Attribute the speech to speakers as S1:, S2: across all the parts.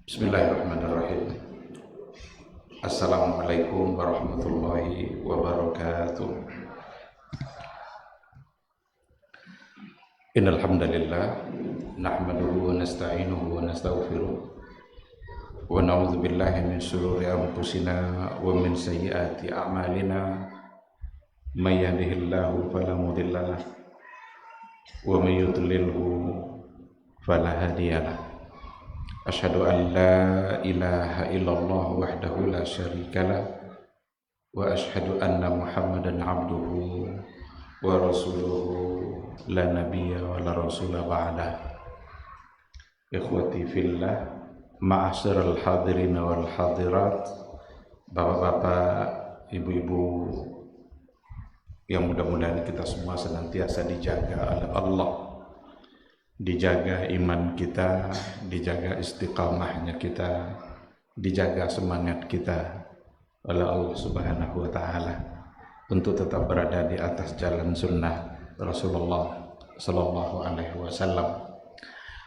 S1: Bismillahirrahmanirrahim. Assalamualaikum warahmatullahi wabarakatuh. Innal hamdalillah nahmaduhu wa nasta'inuhu wa nastaghfiruh wa na'udzu billahi min shururi anfusina wa min sayyiati a'malina. May yahdihillahu fala mudilla lahu wa may yudlilhu fala hadiyalah. Asyhadu an la ilaha illallah wahdahu la syarikalah wa asyhadu anna Muhammadan abduhu wa rasuluhu la nabiyya wa la rasula ba'dah. Ikhwati fillah, ma'asyiral hadirin wal hadirat, bapak-bapak, ibu-ibu yang mudah-mudahan kita semua senantiasa dijaga oleh Allah, dijaga iman kita, dijaga istiqamahnya kita, dijaga semangat kita oleh Allah Subhanahu wa Ta'ala untuk tetap berada di atas jalan sunnah Rasulullah Sallallahu Alaihi Wasallam.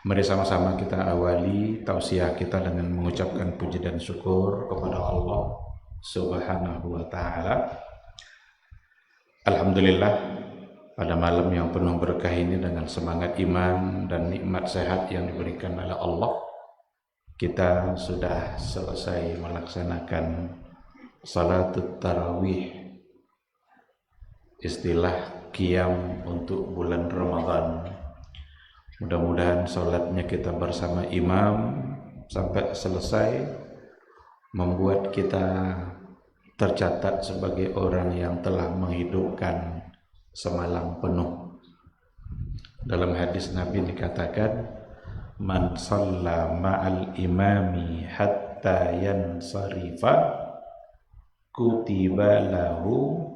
S1: Mari sama-sama kita awali tausiah kita dengan mengucapkan puji dan syukur kepada Allah Subhanahu wa Ta'ala. Alhamdulillah, pada malam yang penuh berkah ini dengan semangat iman dan nikmat sehat yang diberikan oleh Allah, kita sudah selesai melaksanakan salatut tarawih, istilah qiyam untuk bulan Ramadan. Mudah-mudahan salatnya kita bersama imam sampai selesai membuat kita tercatat sebagai orang yang telah menghidupkan semalam penuh. Dalam hadis Nabi dikatakan, man shalla ma'al imami hatta yansarifa kutiba lahu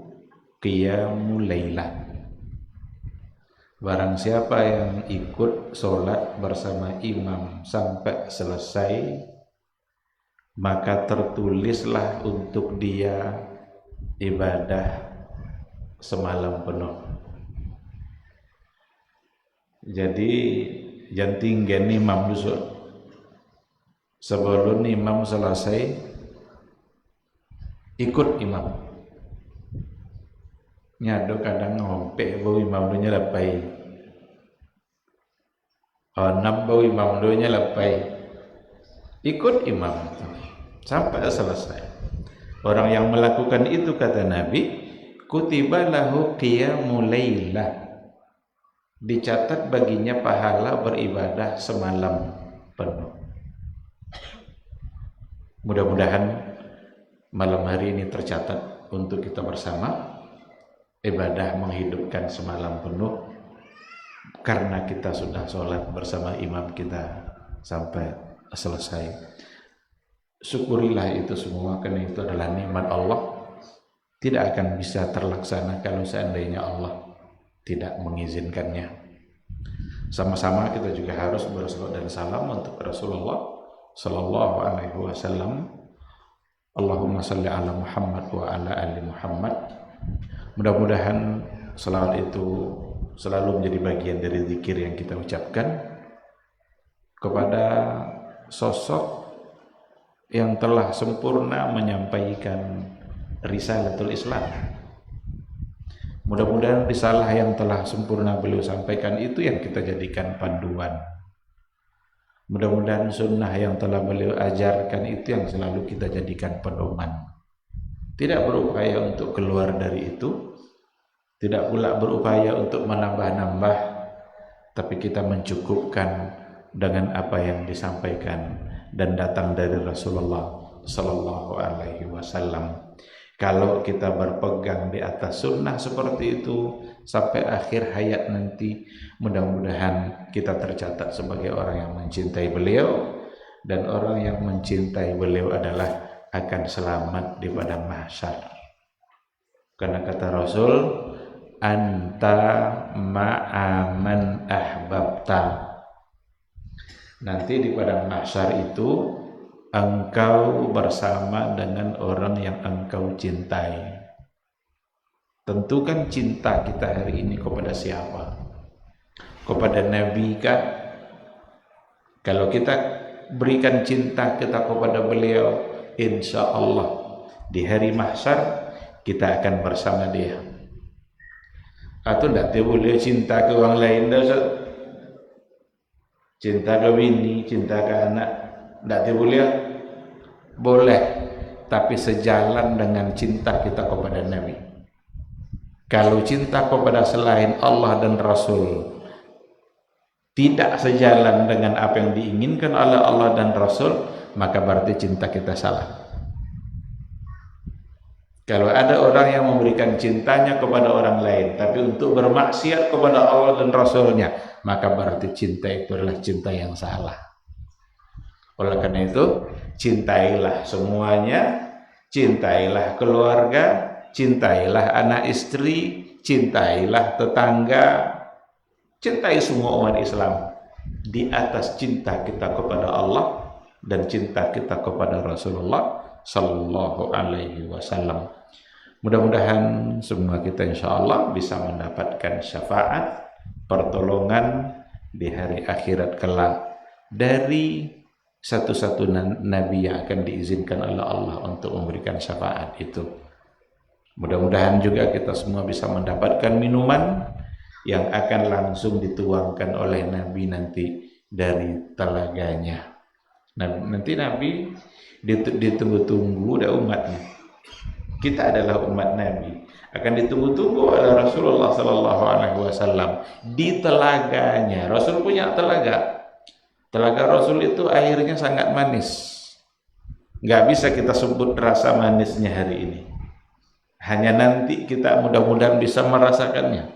S1: qiyamul lailah. Barang siapa yang ikut sholat bersama imam sampai selesai, maka tertulislah untuk dia ibadah semalam penuh. Jadi jangan tinggal imam dulu. Sebelum imam selesai, ikut imam. Nyado kadang ngompe bau imam dunya lepai. Onam bau imam dunya lepai. Ikut imam sampai selesai. Orang yang melakukan itu, kata Nabi, kutiba lahu qiyamul lailah, dicatat baginya pahala beribadah semalam penuh. Mudah-mudahan malam hari ini tercatat untuk kita bersama ibadah menghidupkan semalam penuh, karena kita sudah sholat bersama imam kita sampai selesai. Syukurilah itu semua, karena itu adalah nikmat Allah. Tidak akan bisa terlaksana kalau seandainya Allah tidak mengizinkannya. Sama-sama kita juga harus bersalawat dan salam untuk Rasulullah Sallallahu Alaihi Wasallam. Allahumma salli ala Muhammad wa ala ali Muhammad. Mudah-mudahan salawat itu selalu menjadi bagian dari zikir yang kita ucapkan kepada sosok yang telah sempurna menyampaikan Risalatul Islam. Mudah-mudahan risalah yang telah sempurna beliau sampaikan itu yang kita jadikan panduan. Mudah-mudahan sunnah yang telah beliau ajarkan itu yang selalu kita jadikan pedoman. Tidak berupaya untuk keluar dari itu, tidak pula berupaya untuk menambah-nambah, tapi kita mencukupkan dengan apa yang disampaikan dan datang dari Rasulullah Sallallahu Alaihi Wasallam. Kalau kita berpegang di atas sunnah seperti itu sampai akhir hayat nanti, mudah-mudahan kita tercatat sebagai orang yang mencintai beliau, dan orang yang mencintai beliau adalah akan selamat di padang mahsyar. Karena kata Rasul, anta ma'aman ahbabta. Nanti di padang mahsyar itu engkau bersama dengan orang yang engkau cintai. Tentukan cinta kita hari ini kepada siapa? Kepada Nabi kah? Kalau kita berikan cinta kita kepada beliau, insya Allah di hari mahsyar kita akan bersama dia. Atau tidak boleh cinta ke orang lain dah, Ustaz. Cinta ke bini, cinta ke anak, tidak boleh. Boleh, tapi sejalan dengan cinta kita kepada Nabi. Kalau cinta kepada selain Allah dan Rasul tidak sejalan dengan apa yang diinginkan oleh Allah dan Rasul, maka berarti cinta kita salah. Kalau ada orang yang memberikan cintanya kepada orang lain, tapi untuk bermaksiat kepada Allah dan Rasulnya, maka berarti cinta itu adalah cinta yang salah. Oleh karena itu, cintailah semuanya, cintailah keluarga, cintailah anak istri, cintailah tetangga, cintai semua umat Islam di atas cinta kita kepada Allah dan cinta kita kepada Rasulullah Sallallahu Alaihi Wasallam. Mudah-mudahan semua kita insya Allah bisa mendapatkan syafaat, pertolongan di hari akhirat kelak dari satu-satu nabi yang akan diizinkan oleh Allah untuk memberikan syafaat itu. Mudah-mudahan juga kita semua bisa mendapatkan minuman yang akan langsung dituangkan oleh Nabi nanti dari telaganya. Nah, nanti Nabi ditunggu-tunggu oleh umatnya. Kita adalah umat Nabi, akan ditunggu-tunggu oleh Rasulullah Sallallahu Alaihi Wasallam di telaganya. Rasul punya telaga. Telaga Rasul itu airnya sangat manis. Nggak bisa kita sebut rasa manisnya hari ini. Hanya nanti kita mudah-mudahan bisa merasakannya.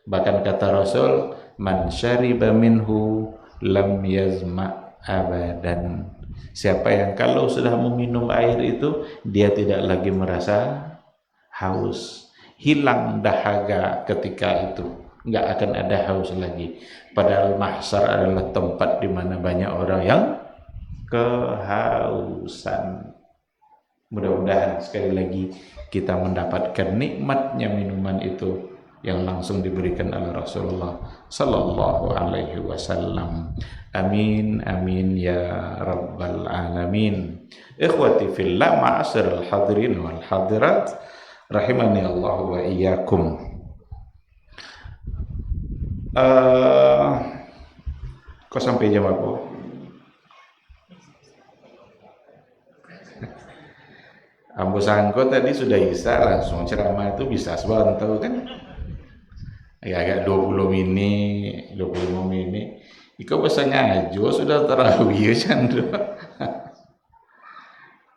S1: Bahkan kata Rasul, man syariba minhu lam yazma abadan. Siapa yang kalau sudah meminum air itu, dia tidak lagi merasa haus. Hilang dahaga ketika itu. Nggak akan ada haus lagi. Padahal mahsyar adalah tempat di mana banyak orang yang kehausan. Mudah-mudahan sekali lagi kita mendapatkan nikmatnya minuman itu yang langsung diberikan oleh Rasulullah Sallallahu Alaihi Wasallam. Amin, amin ya Rabbal Alamin. Ikhwati fillah, ma'asyiral hadirin wal hadirat, rahimani Allah wa iyyakum. Kok sampai jam apa? Ambo sangko tadi sudah isya langsung ceramah itu bisa sebentar kan? Ya agak 20 menit, 25 menit. Iko bahasanya aja sudah tarawih candro.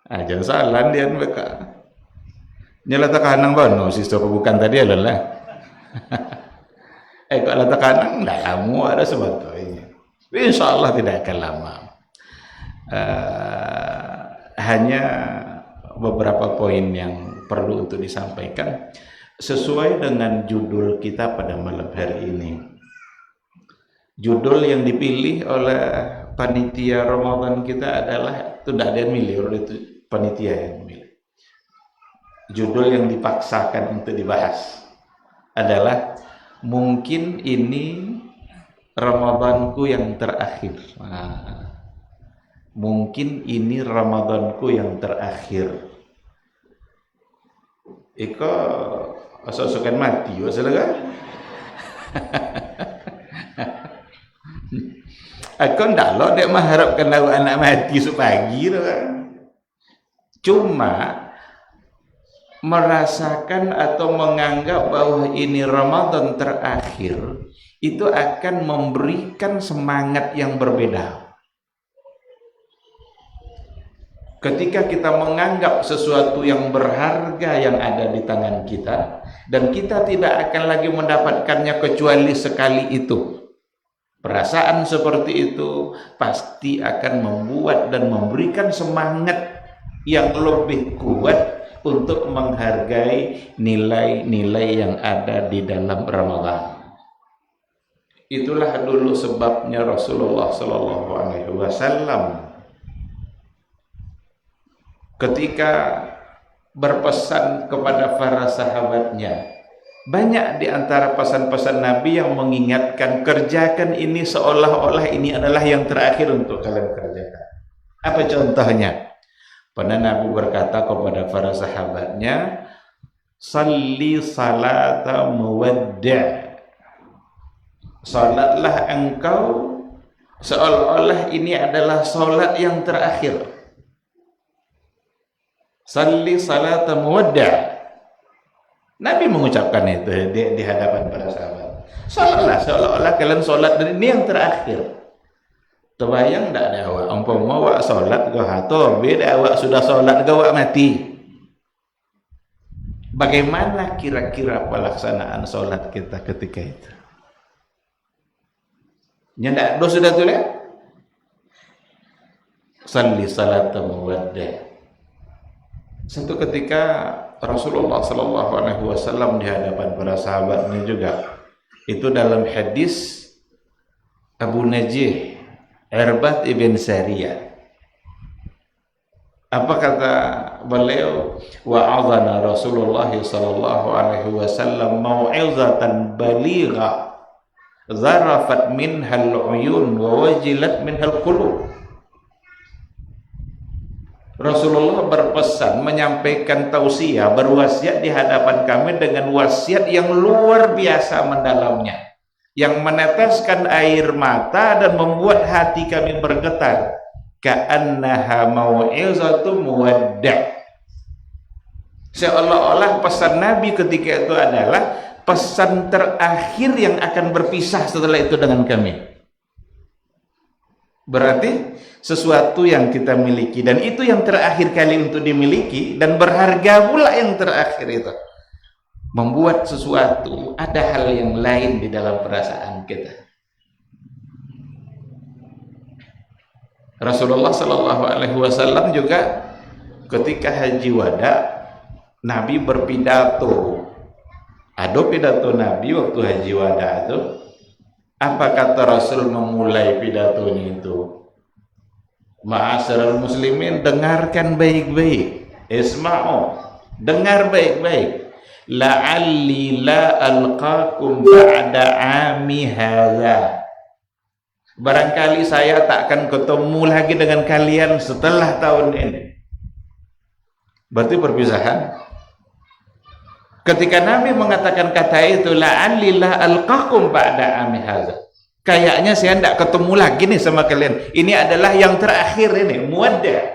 S1: Aja salah dia mereka. Nyala tekanang bono sistem bukan tadi adalah. Kalau tekanang enggak lama ada sebetulnya. Insyaallah tidak akan lama. Hanya beberapa poin yang perlu untuk disampaikan sesuai dengan judul kita pada malam hari ini. Judul yang dipilih oleh panitia Ramadan kita adalah, itu tidak ada yang milih, itu panitia yang milih. Judul yang dipaksakan untuk dibahas adalah mungkin ini Ramadanku yang terakhir. Mungkin ini Ramadanku yang terakhir. Iko asal-asalkan mati, kan? Aku ndak lo dek mengharapkan anak mati supagi kan. Cuma merasakan atau menganggap bahwa ini Ramadan terakhir itu akan memberikan semangat yang berbeda. Ketika kita menganggap sesuatu yang berharga yang ada di tangan kita dan kita tidak akan lagi mendapatkannya kecuali sekali itu, perasaan seperti itu pasti akan membuat dan memberikan semangat yang lebih kuat untuk menghargai nilai-nilai yang ada di dalam Ramadan. Itulah dulu sebabnya Rasulullah Sallallahu Alaihi Wasallam ketika berpesan kepada para sahabatnya, banyak di antara pesan-pesan Nabi yang mengingatkan, kerjakan ini seolah-olah ini adalah yang terakhir untuk kalian kerjakan. Apa contohnya? Pernah Nabi berkata kepada para sahabatnya, salli salata muwaddi'. Salatlah engkau seolah-olah ini adalah salat yang terakhir. Salli salata muwaddi'. Nabi mengucapkan itu di hadapan para sahabat. Salatlah seolah-olah kalian salat dan ini yang terakhir. Terbayang tak ada awak? Umpama awak salat kau hato, beda awak sudah salat kau awak mati. Bagaimana kira-kira pelaksanaan salat kita ketika itu? Nyandak do sudah tu lah. Salli salata muwaddi'. Satu ketika Rasulullah sallallahu alaihi wasallam di hadapan para sahabatnya juga. Itu dalam hadis Abu Najih Irbad ibn Sariyah. Apa kata beliau? Wa'adhana Rasulullah sallallahu alaihi wasallam mau'izatan baligha zarafat minhal uyun wa wajilat minhal qulub. Rasulullah berpesan, menyampaikan tausiah, berwasiat di hadapan kami dengan wasiat yang luar biasa mendalamnya, yang meneteskan air mata dan membuat hati kami bergetar. Ka'annaha mau'izatu muwaddi'. Seolah-olah pesan Nabi ketika itu adalah pesan terakhir yang akan berpisah setelah itu dengan kami. Berarti sesuatu yang kita miliki dan itu yang terakhir kali untuk dimiliki dan berharga pula yang terakhir itu. Membuat sesuatu, ada hal yang lain di dalam perasaan kita. Rasulullah sallallahu alaihi wasallam juga ketika haji wada, Nabi berpidato. Ada pidato Nabi waktu haji wada itu. Apa kata Rasul memulai pidatonya itu? Ma'asyiral muslimin, dengarkan baik-baik. Isma'u, dengar baik-baik. La'alli la alqakum ba'da 'ami hadza. Barangkali saya tak akan ketemu lagi dengan kalian setelah tahun ini. Berarti perpisahan. Ketika Nabi mengatakan kata itu, la'alli la alqakum ba'da 'ami hadza. Kayaknya saya tidak ketemu lagi nih sama kalian. Ini adalah yang terakhir ini, muwaddi'.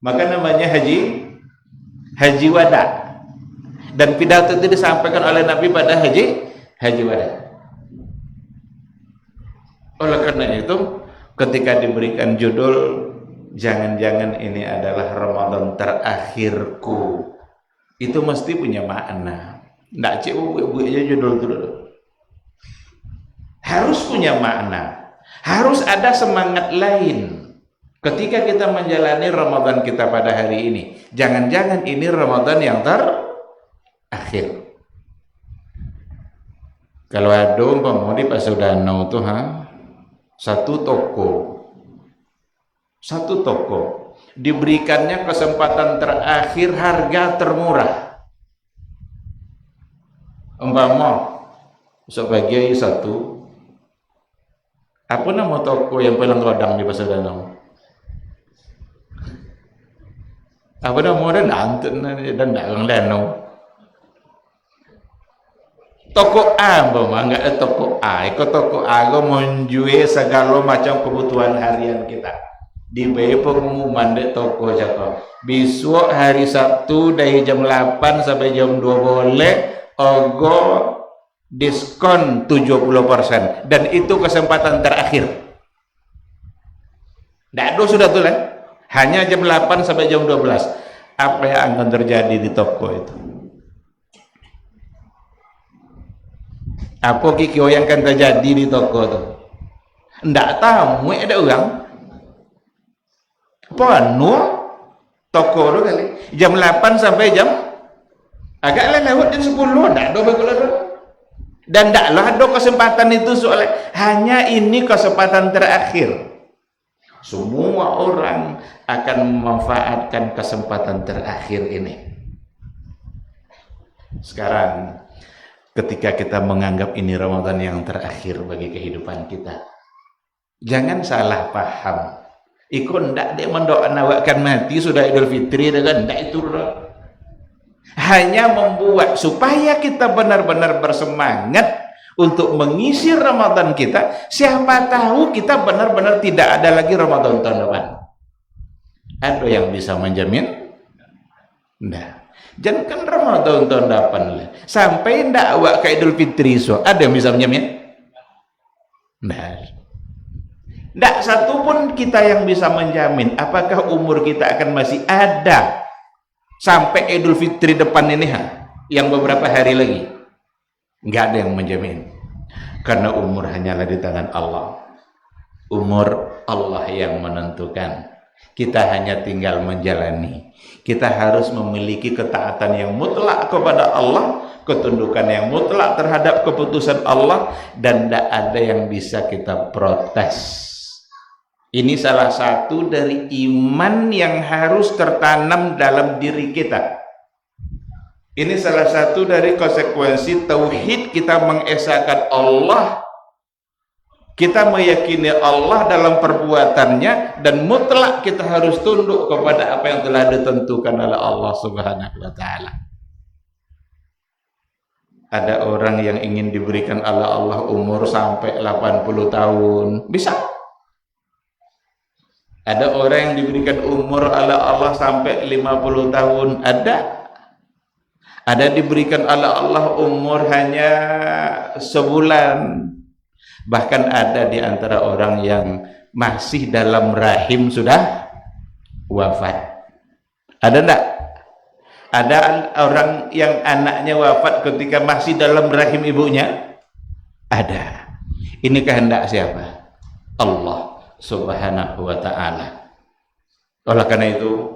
S1: Maka namanya haji wada. Dan pidato itu disampaikan oleh Nabi pada haji wada. Oleh karena itu, ketika diberikan judul, jangan-jangan ini adalah Ramadan terakhirku, itu mesti punya makna. Tidak cik buat aja judul itu dulu. Harus punya makna. Harus ada semangat lain ketika kita menjalani Ramadan kita pada hari ini. Jangan-jangan ini Ramadan yang terakhir. Kalau ada umpama di Pasudano tuh satu toko diberikannya kesempatan terakhir harga termurah. Umpama sebagai satu, apa nama toko yang paling rodang di Pasar Danau? Apa nama dan antun dan dagang danau? Toko A, enggak ada toko A. Ikut toko A menjual segala macam kebutuhan harian kita. Di pengumuman di toko siapa? Besok hari Sabtu dari jam 8 sampai jam 2 boleh ogo diskon 70%, dan itu kesempatan terakhir. Tidak sudah tuh hanya jam 8 sampai jam 12. Apa yang akan terjadi di toko itu? Apa kikio yang akan terjadi di toko itu? Tidak tahu, ada orang penuh toko itu kali jam 8 sampai jam agak lewat jam 10. Tidak ada bagus. Dan tidaklah ada kesempatan itu soalnya hanya ini kesempatan terakhir. Semua orang akan memanfaatkan kesempatan terakhir ini. Sekarang ketika kita menganggap ini Ramadan yang terakhir bagi kehidupan kita, jangan salah paham. Ikut ndak dia mendoakan awakkan mati sudah Idul Fitri dengan ndak itu. Hanya membuat supaya kita benar-benar bersemangat untuk mengisi Ramadan kita. Siapa tahu kita benar-benar tidak ada lagi Ramadan tahun depan. Ada yang bisa menjamin? Nah, jangan kan Ramadan tahun depan lah. Sampai ndak awak ke Idul Fitri so, ada yang bisa menjamin? Nah, ndak satu pun kita yang bisa menjamin apakah umur kita akan masih ada sampai Idul Fitri depan ini yang beberapa hari lagi. Nggak ada yang menjamin, karena umur hanyalah di tangan Allah. Umur Allah yang menentukan. Kita hanya tinggal menjalani. Kita harus memiliki ketaatan yang mutlak kepada Allah, ketundukan yang mutlak terhadap keputusan Allah, dan tidak ada yang bisa kita protes. Ini salah satu dari iman yang harus tertanam dalam diri kita. Ini salah satu dari konsekuensi tauhid, kita mengesahkan Allah, kita meyakini Allah dalam perbuatannya, dan mutlak kita harus tunduk kepada apa yang telah ditentukan oleh Allah Subhanahu wa taala. Ada orang yang ingin diberikan oleh Allah umur sampai 80 tahun, bisa. Ada orang yang diberikan umur oleh Allah sampai 50 tahun, ada. Ada diberikan oleh Allah umur hanya sebulan. Bahkan ada di antara orang yang masih dalam rahim sudah wafat. Ada enggak? Ada orang yang anaknya wafat ketika masih dalam rahim ibunya? Ada. Ini kehendak siapa? Allah Subhanahu wa ta'ala. Oleh karena itu,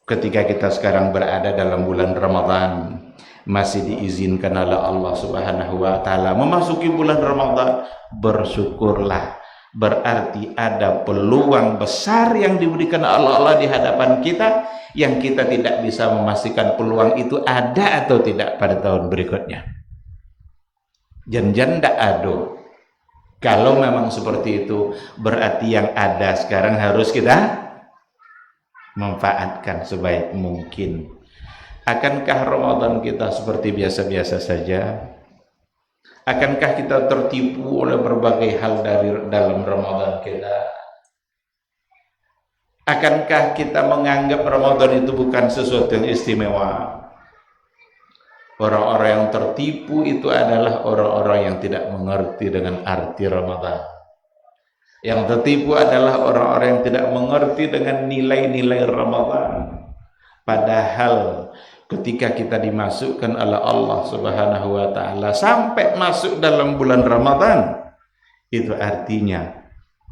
S1: ketika kita sekarang berada dalam bulan Ramadan, masih diizinkan oleh Allah Subhanahu wa taala memasuki bulan Ramadan, bersyukurlah. Berarti ada peluang besar yang diberikan Allah di hadapan kita, yang kita tidak bisa memastikan peluang itu ada atau tidak pada tahun berikutnya. Jangan ndak ada. Kalau memang seperti itu, berarti yang ada sekarang harus kita manfaatkan sebaik mungkin. Akankah Ramadan kita seperti biasa-biasa saja? Akankah kita tertipu oleh berbagai hal dari dalam Ramadan kita? Akankah kita menganggap Ramadan itu bukan sesuatu yang istimewa? Orang-orang yang tertipu itu adalah orang-orang yang tidak mengerti dengan arti Ramadan. Yang tertipu adalah orang-orang yang tidak mengerti dengan nilai-nilai Ramadan. Padahal ketika kita dimasukkan oleh Allah Subhanahu wa taala sampai masuk dalam bulan Ramadan, itu artinya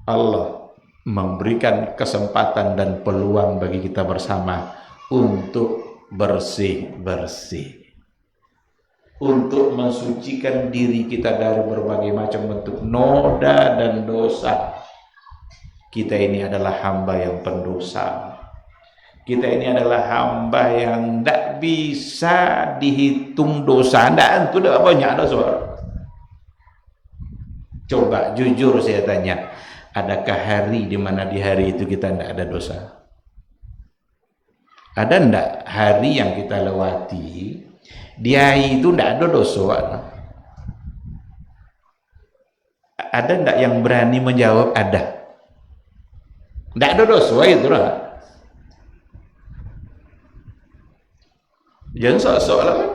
S1: Allah memberikan kesempatan dan peluang bagi kita bersama untuk bersih-bersih, untuk mensucikan diri kita dari berbagai macam bentuk noda dan dosa. Kita ini adalah hamba yang pendosa. Kita ini adalah hamba yang tidak bisa dihitung dosa. Tidak, itu tidak banyak dosa. Coba jujur saya tanya, adakah hari di mana di hari itu kita tidak ada dosa? Ada tidak hari yang kita lewati, dia itu tidak ada dosa? Ada tidak yang berani menjawab ada? Tidak ada dosa itu lah. Jangan sok-sok lah kan.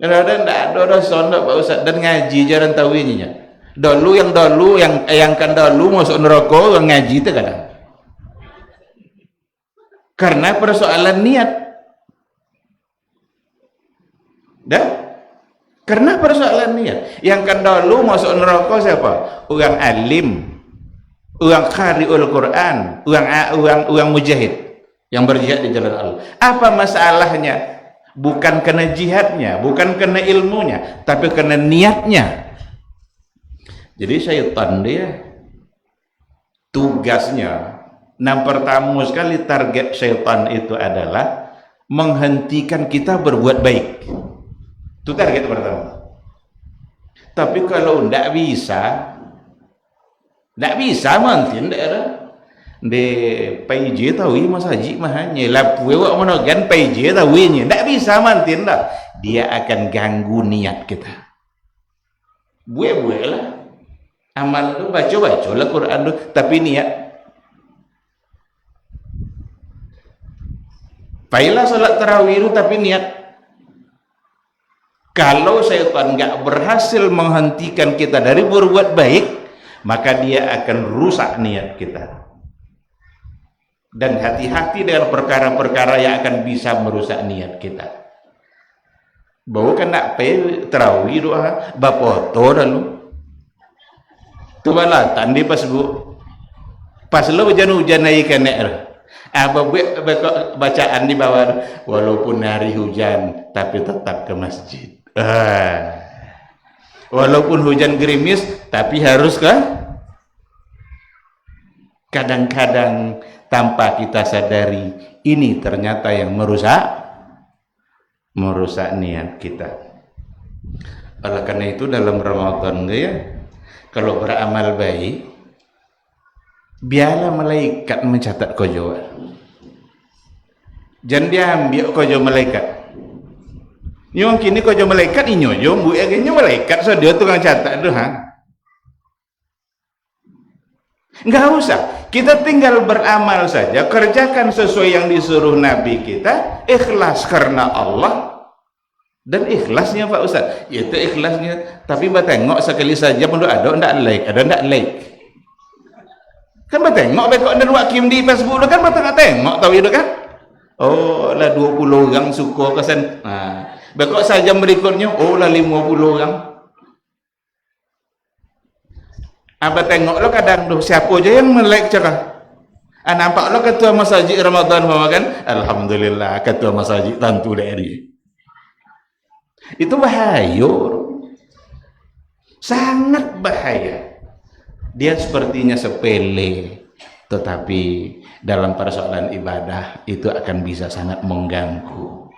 S1: Kadang-kadang tidak ada dosa Pak Ustaz, dan ngaji jarang tahu ininya. Dulu yang kan dulu masuk neraka yang ngaji itu kadang. Karena persoalan niat. Dah? Karena persoalan niat. Yang kan dulu masuk neraka siapa? Orang alim, orang qari'ul Quran, orang mujahid yang berjihad di jalan Allah. Apa masalahnya? Bukan karena jihadnya, bukan karena ilmunya, tapi karena niatnya. Jadi syaitan dia tugasnya, pertama sekali target syaitan itu adalah menghentikan kita berbuat baik. Itu target pertama. Tapi kalau tidak bisa, Tak bisa mantin daerah. De PJ tahu mas haji mahanya lapu wak manogan PJ tahu nya. Tak bisa mantin dah. Dia akan ganggu niat kita. Buat lah. Amal tu baca lah Quran tu, tapi niat. Baiklah salat tarawih tu tapi niat. Kalau syaitan enggak berhasil menghentikan kita dari berbuat baik, maka dia akan rusak niat kita. Dan hati-hati dengan perkara-perkara yang akan bisa merusak niat kita. Bawa kan nak pay tarawih doa, bapoto lalu. Tu balatan di pas bu, pas lo hujan-hujan naik ke ner. Apa bacaan di bawah, walaupun hari hujan tapi tetap ke masjid. Walaupun hujan gerimis tapi harus ke. Kadang-kadang tanpa kita sadari ini ternyata yang merusak niat kita. Oleh karena itu dalam Ramadan ya, kalau beramal baik, biarlah malaikat mencatat kojo. Jangan diambil kojo malaikat. Yang kini kojo malaikat inyo yo bu agaknya malaikat so dia tukang catat tu ha. Enggak usah. Kita tinggal beramal saja, kerjakan sesuai yang disuruh Nabi kita, ikhlas karena Allah. Dan ikhlasnya Pak Ustaz, itu ikhlasnya, tapi batengok sekali saja pun ada ndak like. Kan batengok bekok dan wakim di Facebook kan batengok tengok tahu itu kan? Oh, lah 20 orang suka kesan. Nah, bekok saja berikutnya, oh lah 50 orang. Apa tengok lo kadang tuh siapa aja yang melek cakap. Nampak lo ketua masjid Ramadan kan? Alhamdulillah ketua masjid tentu dari. Itu bahaya. Sangat bahaya. Dia sepertinya sepele, tetapi dalam persoalan ibadah itu akan bisa sangat mengganggu.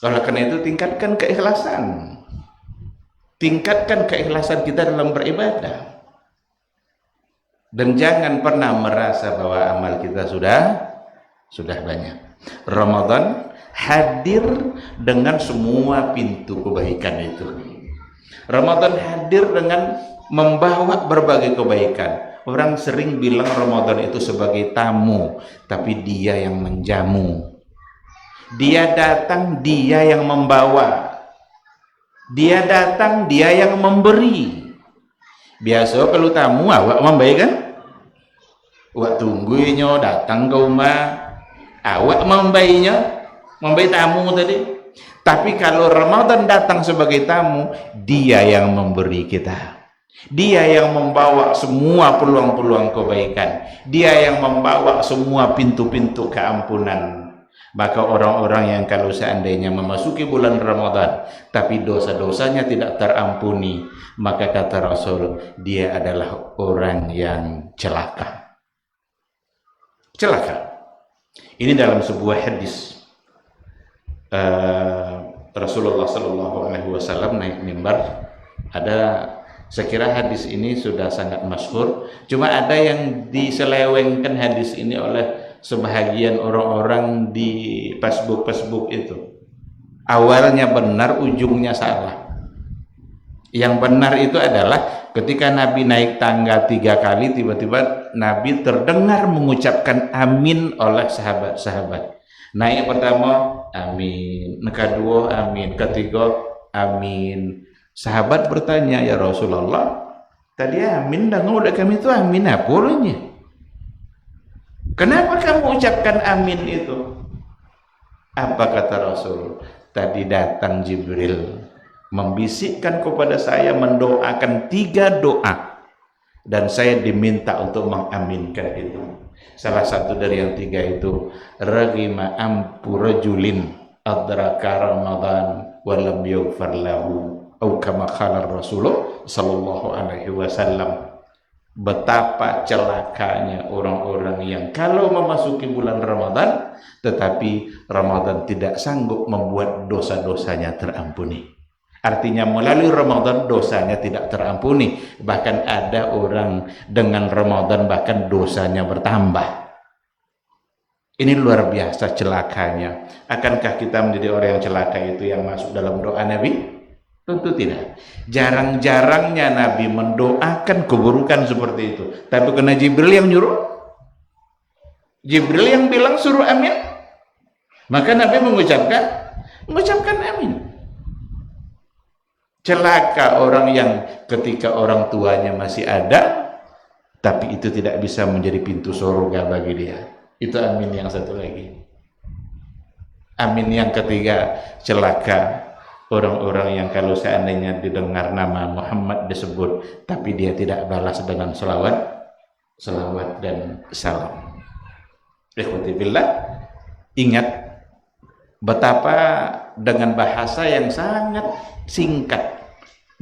S1: Oleh karena itu tingkatkan keikhlasan. Tingkatkan keikhlasan kita dalam beribadah. Dan jangan pernah merasa bahwa amal kita sudah banyak. Ramadan hadir dengan semua pintu kebaikan itu. Ramadan hadir dengan membawa berbagai kebaikan. Orang sering bilang Ramadan itu sebagai tamu, tapi dia yang menjamu. Dia datang, dia yang membawa. Dia datang, dia yang memberi. Biasa kalau tamu awak membaik kan? Awak tungguinnya datang ke rumah, awak membaiknya, membaik tamu tadi. Tapi kalau Ramadan datang sebagai tamu, dia yang memberi kita. Dia yang membawa semua peluang-peluang kebaikan. Dia yang membawa semua pintu-pintu keampunan. Maka orang-orang yang kalau seandainya memasuki bulan Ramadan tapi dosa-dosanya tidak terampuni, maka kata Rasul, dia adalah orang yang celaka. Celaka. Ini dalam sebuah hadis. Rasulullah Shallallahu Alaihi Wasallam naik mimbar. Sekira hadis ini sudah sangat masyhur. Cuma ada yang diselewengkan hadis ini oleh sebahagian orang-orang di Facebook itu. Awalnya benar, ujungnya salah. Yang benar itu adalah ketika Nabi naik tangga 3 kali, tiba-tiba Nabi terdengar mengucapkan amin oleh sahabat-sahabat. Naik pertama, amin. Kedua, amin. Ketiga, amin. Sahabat bertanya, ya Rasulullah, tadi amin, dan udah kami itu amin apa orangnya? Kenapa kamu ucapkan amin itu? Apa kata Rasul? Tadi datang Jibril membisikkan kepada saya mendoakan 3 doa, dan saya diminta untuk mengaminkan itu. Salah satu dari yang 3 itu, raghima ampu rajulin adraka Ramadan wa lam yughfar lahu, atau kama qala Rasulullah sallallahu alaihi wasallam. Betapa celakanya orang-orang yang kalau memasuki bulan Ramadan, tetapi Ramadan tidak sanggup membuat dosa-dosanya terampuni. Artinya melalui Ramadan dosanya tidak terampuni. Bahkan ada orang dengan Ramadan bahkan dosanya bertambah. Ini luar biasa celakanya. Akankah kita menjadi orang yang celaka itu yang masuk dalam doa Nabi? Tentu tidak. Jarang-jarangnya Nabi mendoakan keburukan seperti itu. Tapi kena Jibril yang nyuruh. Jibril yang bilang suruh amin. Maka Nabi mengucapkan amin. Celaka orang yang ketika orang tuanya masih ada, tapi itu tidak bisa menjadi pintu surga bagi dia. Itu amin yang satu lagi. Amin yang ketiga, celaka orang-orang yang kalau seandainya didengar nama Muhammad disebut, tapi dia tidak balas dengan selawat dan salam. Ikhwati billah, ingat betapa dengan bahasa yang sangat singkat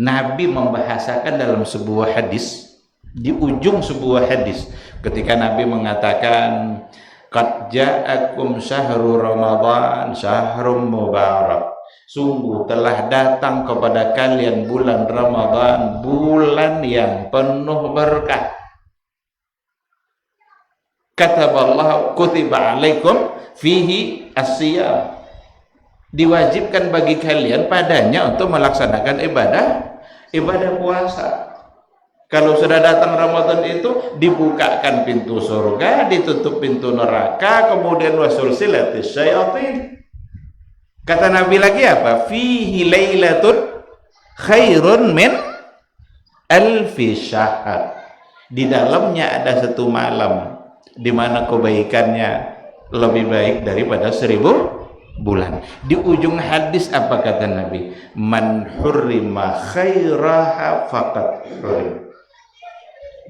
S1: Nabi membahasakan dalam sebuah hadis, di ujung sebuah hadis ketika Nabi mengatakan qad ja'akum syahru ramadan syahrum mubarak, sungguh telah datang kepada kalian bulan Ramadan, bulan yang penuh berkah. Kataballahu kutiba alaikum fihi as-siyam, diwajibkan bagi kalian padanya untuk melaksanakan ibadah puasa. Kalau sudah datang Ramadan itu dibukakan pintu surga, ditutup pintu neraka, kemudian wasulsilatis syayatin. Kata Nabi lagi apa? Fihi lailatun khairun min alfi syahr. Di dalamnya ada satu malam di mana kebaikannya lebih baik daripada 1000 bulan. Di ujung hadis apa kata Nabi? Man hurrima khairaha faqad hurim.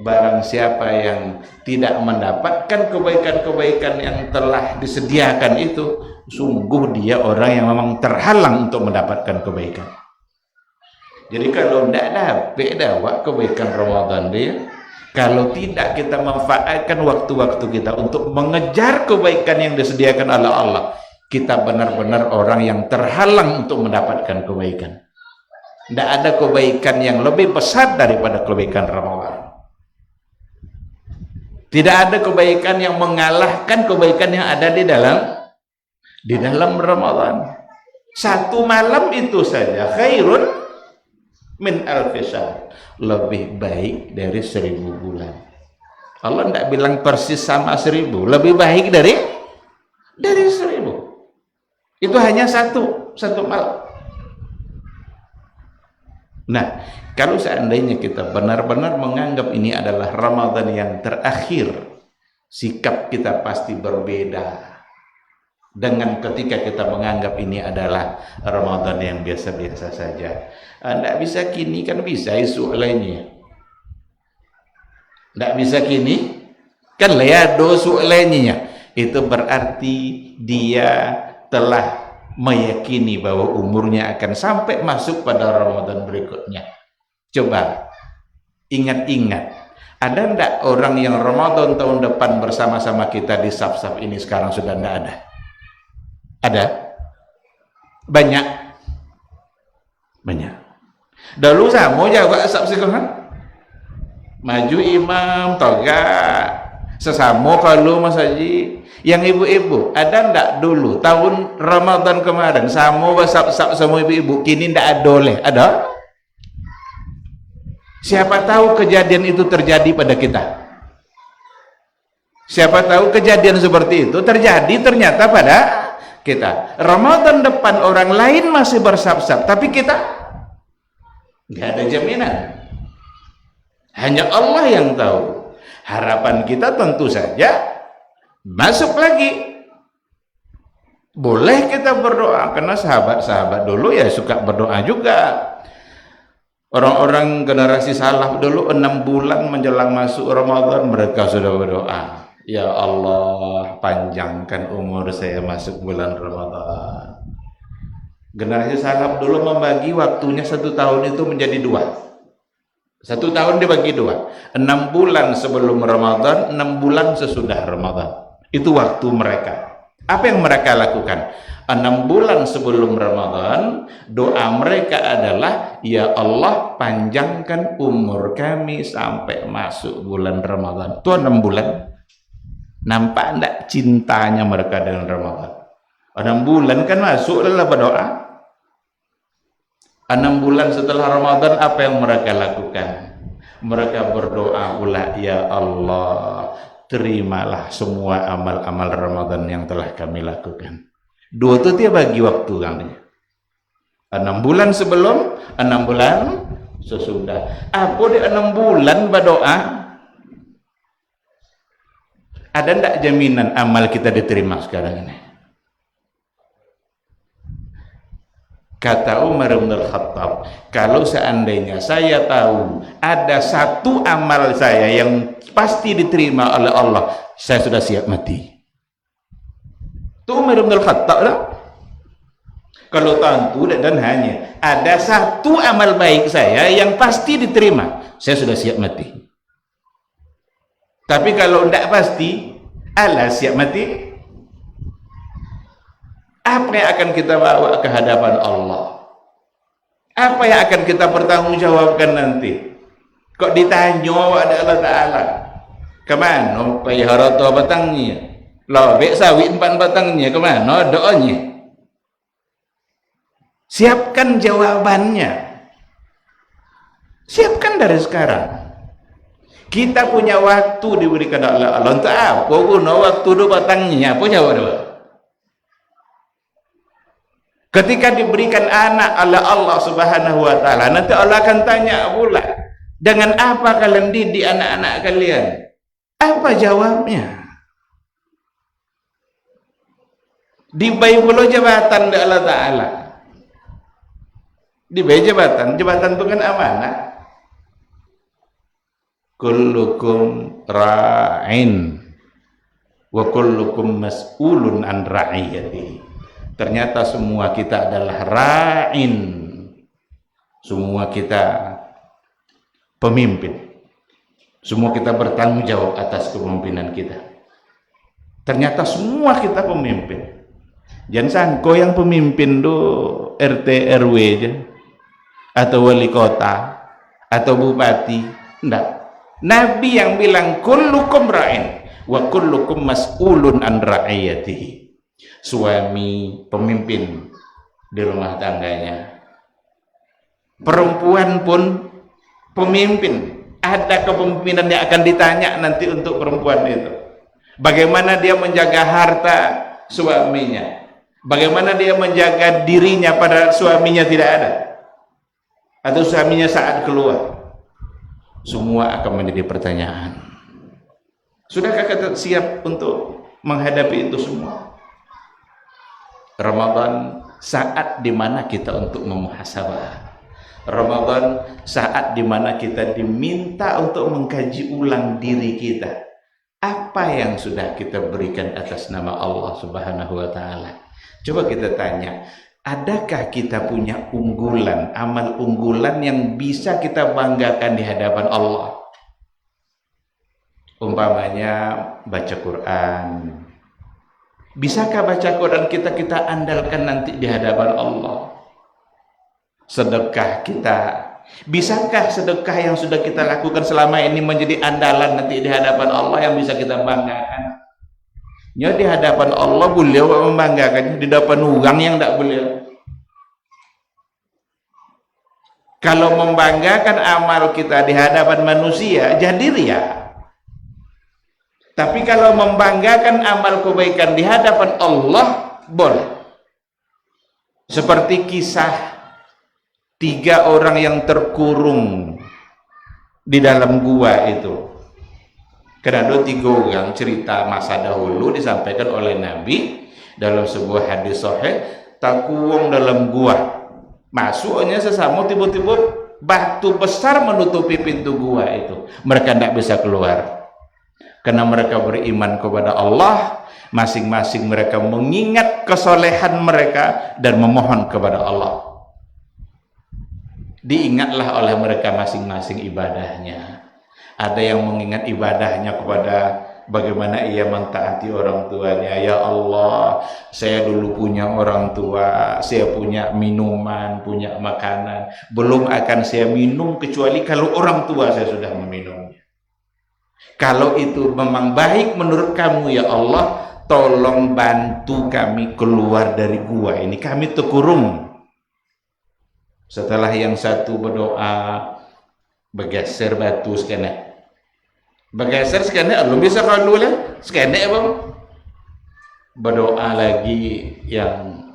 S1: Barang siapa yang tidak mendapatkan kebaikan-kebaikan yang telah disediakan itu, sungguh dia orang yang memang terhalang untuk mendapatkan kebaikan. Jadi kalau tidak dapat kebaikan Ramadan dia, kalau tidak kita manfaatkan waktu-waktu kita untuk mengejar kebaikan yang disediakan oleh Allah, kita benar-benar orang yang terhalang untuk mendapatkan kebaikan. Tidak ada kebaikan yang lebih besar daripada kebaikan Ramadan. Tidak ada kebaikan yang mengalahkan kebaikan yang ada di dalam Ramadan. Satu malam itu saja khairun min alfi syahr, lebih baik dari 1000 bulan. Allah tidak bilang persis sama 1000, lebih baik dari 1000. Itu hanya satu malam. Nah, kalau seandainya kita benar-benar menganggap ini adalah Ramadan yang terakhir, sikap kita pasti berbeda dengan ketika kita menganggap ini adalah Ramadan yang biasa-biasa saja. Tidak bisa kini, kan bisa esok lainnya. Tidak bisa kini, kan leado esok lainnya. Itu berarti dia telah meyakini bahwa umurnya akan sampai masuk pada Ramadan berikutnya. Coba ingat-ingat, ada enggak orang yang Ramadan tahun depan bersama-sama kita di saf-saf ini sekarang sudah enggak ada? Ada? Banyak. Dulu sama jaga saf sekarang. Maju imam toga sesama kalau Mas Haji. Yang ibu-ibu, ada ndak dulu tahun Ramadan kemarin sama sap-sap semua ibu-ibu, kini ndak ada oleh? Ada? Siapa tahu kejadian itu terjadi pada kita. Siapa tahu kejadian seperti itu terjadi ternyata pada kita. Ramadan depan orang lain masih bersap-sap, tapi kita nggak ada jaminan. Hanya Allah yang tahu. Harapan kita tentu saja masuk lagi. Boleh kita berdoa, karena sahabat-sahabat dulu ya suka berdoa juga. Orang-orang generasi salaf dulu 6 bulan menjelang masuk Ramadan mereka sudah berdoa, ya Allah panjangkan umur saya masuk bulan Ramadan. Generasi salaf dulu membagi waktunya 1 tahun itu menjadi 2. 1 tahun dibagi 2, 6 bulan sebelum Ramadan, 6 bulan sesudah Ramadan. Itu waktu mereka. Apa yang mereka lakukan? 6 bulan sebelum Ramadan, doa mereka adalah, ya Allah panjangkan umur kami sampai masuk bulan Ramadan. Itu 6 bulan. Nampak enggak cintanya mereka dengan Ramadan? 6 bulan kan masuk adalah berdoa. 6 bulan setelah Ramadan apa yang mereka lakukan? Mereka berdoa pula, ya Allah terimalah semua amal-amal Ramadan yang telah kami lakukan. Dua itu dia bagi waktu kan. 6 bulan sebelum, 6 bulan sesudah. Apa di 6 bulan berdoa? Ada ndak jaminan amal kita diterima sekarang ini? Kata Umar bin Al-Khattab, kalau seandainya saya tahu ada satu amal saya yang pasti diterima oleh Allah, saya sudah siap mati. Itu Umar bin Al-Khattab lah. Kalau tentu dan hanya ada satu amal baik saya yang pasti diterima, saya sudah siap mati. Tapi kalau tidak pasti, alah siap mati. Apa yang akan kita bawa ke hadapan Allah? Apa yang akan kita pertanggungjawabkan nanti? Kok ditanya ada Allah Ta'ala? Kemana payah harta batangnya? Lobek sawit 4 batangnya, kemana doanya? Siapkan jawabannya. Siapkan dari sekarang. Kita punya waktu diberikan oleh Allah. Untuk apa guna waktu 2 batangnya? Apa jawab dua? Ketika diberikan anak oleh Allah Subhanahu wa Ta'ala, nanti Allah akan tanya pula, dengan apa kalian didik anak-anak kalian? Apa jawabnya? Dibayar pula jabatan dari Allah Ta'ala. Dibayar jabatan itu kan amanah. Kullukum ra'in wa kullukum mas'ulun an ra'iyatihi. Ternyata semua kita adalah ra'in. Semua kita pemimpin. Semua kita bertanggung jawab atas kepemimpinan kita. Ternyata semua kita pemimpin. Jangan sangko yang pemimpin itu RT RW aja, atau wali kota, atau bupati. Enggak. Nabi yang bilang kullukum ra'in wa kullukum mas'ulun an ra'iyatihi. Suami pemimpin di rumah tangganya, perempuan pun pemimpin. Ada kepemimpinan yang akan ditanya nanti untuk perempuan itu. Bagaimana dia menjaga harta suaminya, bagaimana dia menjaga dirinya pada suaminya tidak ada, atau suaminya saat keluar. Semua akan menjadi pertanyaan. Sudahkah kita siap untuk menghadapi itu semua? Ramadan saat dimana kita untuk memuhasabah. Ramadan saat dimana kita diminta untuk mengkaji ulang diri kita. Apa yang sudah kita berikan atas nama Allah Subhanahu wa Ta'ala? Coba kita tanya, adakah kita punya unggulan, amal unggulan yang bisa kita banggakan di hadapan Allah? Umpamanya baca Quran. Bisakah baca Quran kita andalkan nanti di hadapan Allah? Sedekah kita, bisakah sedekah yang sudah kita lakukan selama ini menjadi andalan nanti di hadapan Allah yang bisa kita banggakan? Ya, di hadapan Allah beliau membanggakannya, di hadapan orang yang tidak beliau. Kalau membanggakan amal kita di hadapan manusia, jadi ria. Tapi kalau membanggakan amal kebaikan di hadapan Allah, boleh. Seperti kisah 3 orang yang terkurung di dalam gua itu. Karena ada 3 orang cerita masa dahulu disampaikan oleh Nabi dalam sebuah hadis sahih, terkurung dalam gua. Masuknya sesama, tiba-tiba batu besar menutupi pintu gua itu. Mereka tidak bisa keluar. Karena mereka beriman kepada Allah, masing-masing mereka mengingat kesolehan mereka dan memohon kepada Allah. Diingatlah oleh mereka masing-masing ibadahnya. Ada yang mengingat ibadahnya kepada bagaimana ia mentaati orang tuanya. Ya Allah, saya dulu punya orang tua, saya punya minuman, punya makanan, belum akan saya minum kecuali kalau orang tua saya sudah meminumnya. Kalau itu memang baik menurut kamu ya Allah, tolong bantu kami keluar dari gua ini, kami terkurung. Setelah yang satu berdoa, bergeser batu sekena. Bergeser sekena, belum bisa kalau lah, sekena bang. Berdoa lagi yang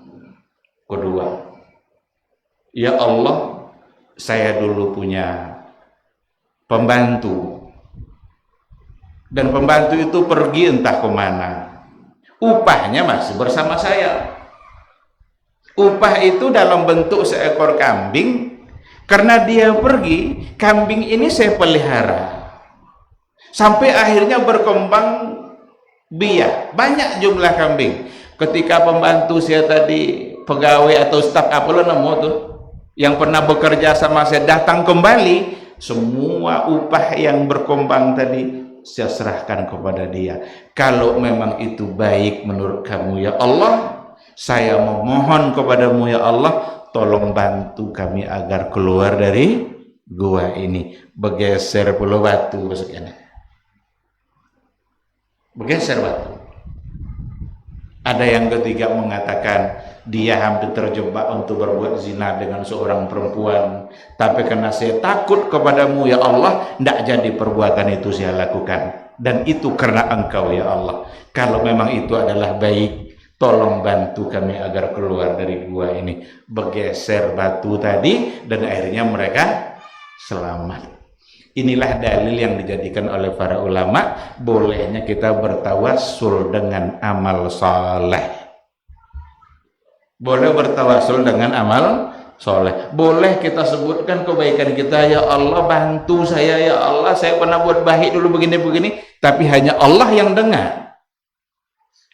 S1: kedua. Ya Allah, saya dulu punya pembantu. Dan pembantu itu pergi entah kemana. Upahnya masih bersama saya. Upah itu dalam bentuk seekor kambing. Karena dia pergi, kambing ini saya pelihara. Sampai akhirnya berkembang biak. Banyak jumlah kambing. Ketika pembantu saya tadi, pegawai atau staf apa lo nemu tuh, yang pernah bekerja sama saya datang kembali, semua upah yang berkembang tadi saya serahkan kepada dia. Kalau memang itu baik menurut kamu ya Allah, saya memohon kepadamu ya Allah, tolong bantu kami agar keluar dari gua ini. Bergeser pulau batu besoknya. Bergeser batu. Ada yang ketiga mengatakan dia hampir terjebak untuk berbuat zina dengan seorang perempuan, tapi karena saya takut kepadamu ya Allah, tidak jadi perbuatan itu saya lakukan, dan itu karena engkau ya Allah. Kalau memang itu adalah baik, tolong bantu kami agar keluar dari gua ini. Bergeser batu tadi dan akhirnya mereka selamat. Inilah dalil yang dijadikan oleh para ulama bolehnya kita bertawassul dengan amal saleh. Boleh bertawassul dengan amal soleh. Boleh kita sebutkan kebaikan kita, ya Allah bantu saya ya Allah, saya pernah buat baik dulu begini-begini, tapi hanya Allah yang dengar.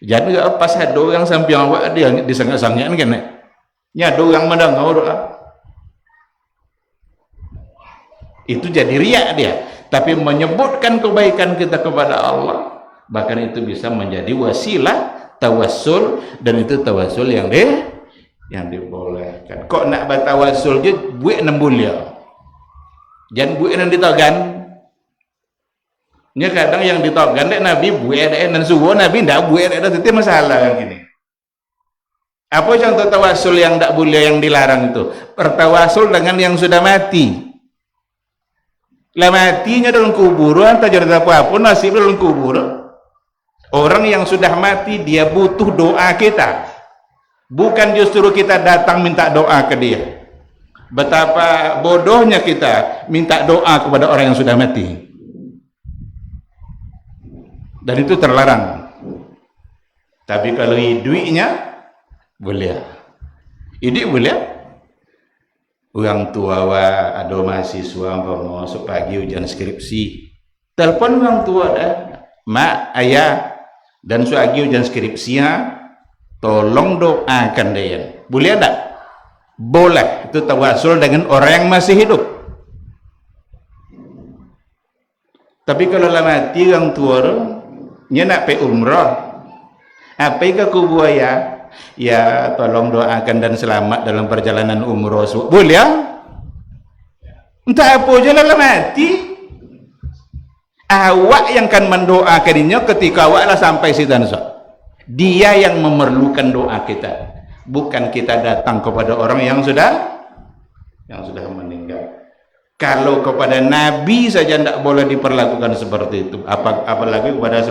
S1: Jadi pas ada orang sampai awak dia disangka-sangkaan kan, ya ada orang mendengar doa. Itu jadi riak dia. Tapi menyebutkan kebaikan kita kepada Allah, bahkan itu bisa menjadi wasilah tawassul, dan itu tawassul yang dibolehkan. Kok nak bertawassul je buat 6 bulan. Jangan buat yang ditogan. Nya kadang yang ditogan dek Nabi buat dan subuh Nabi ndak buat ada itu masalah yang gini. Apa contoh tawassul yang ndak boleh, yang dilarang itu? Bertawassul dengan yang sudah mati. Lah matinya dalam kubur, entah jadi apa pun nasib dalam kubur. Orang yang sudah mati dia butuh doa kita. Bukan justru kita datang minta doa ke dia. Betapa bodohnya kita minta doa kepada orang yang sudah mati. Dan itu terlarang. Tapi kalau hidupnya boleh. Hidup boleh. Orang tua ada mahasiswa mau masuk pagi ujian skripsi. Telepon orang tua dah. Mak, ayah, dan suagi ujian skripsinya, tolong doakan dia. Boleh tak? Boleh. Itu tawassul dengan orang yang masih hidup. Tapi kalau lah mati orang tua, nya nak pe umrah, apa ke kubur ya tolong doakan dan selamat dalam perjalanan umrah. Boleh ya? Entah apa je lah mati. Awak yang kan mendoakannya ketika awak lah sampai situ. Dia yang memerlukan doa kita, bukan kita datang kepada orang yang sudah meninggal. Kalau kepada Nabi saja tidak boleh diperlakukan seperti itu, apalagi kepada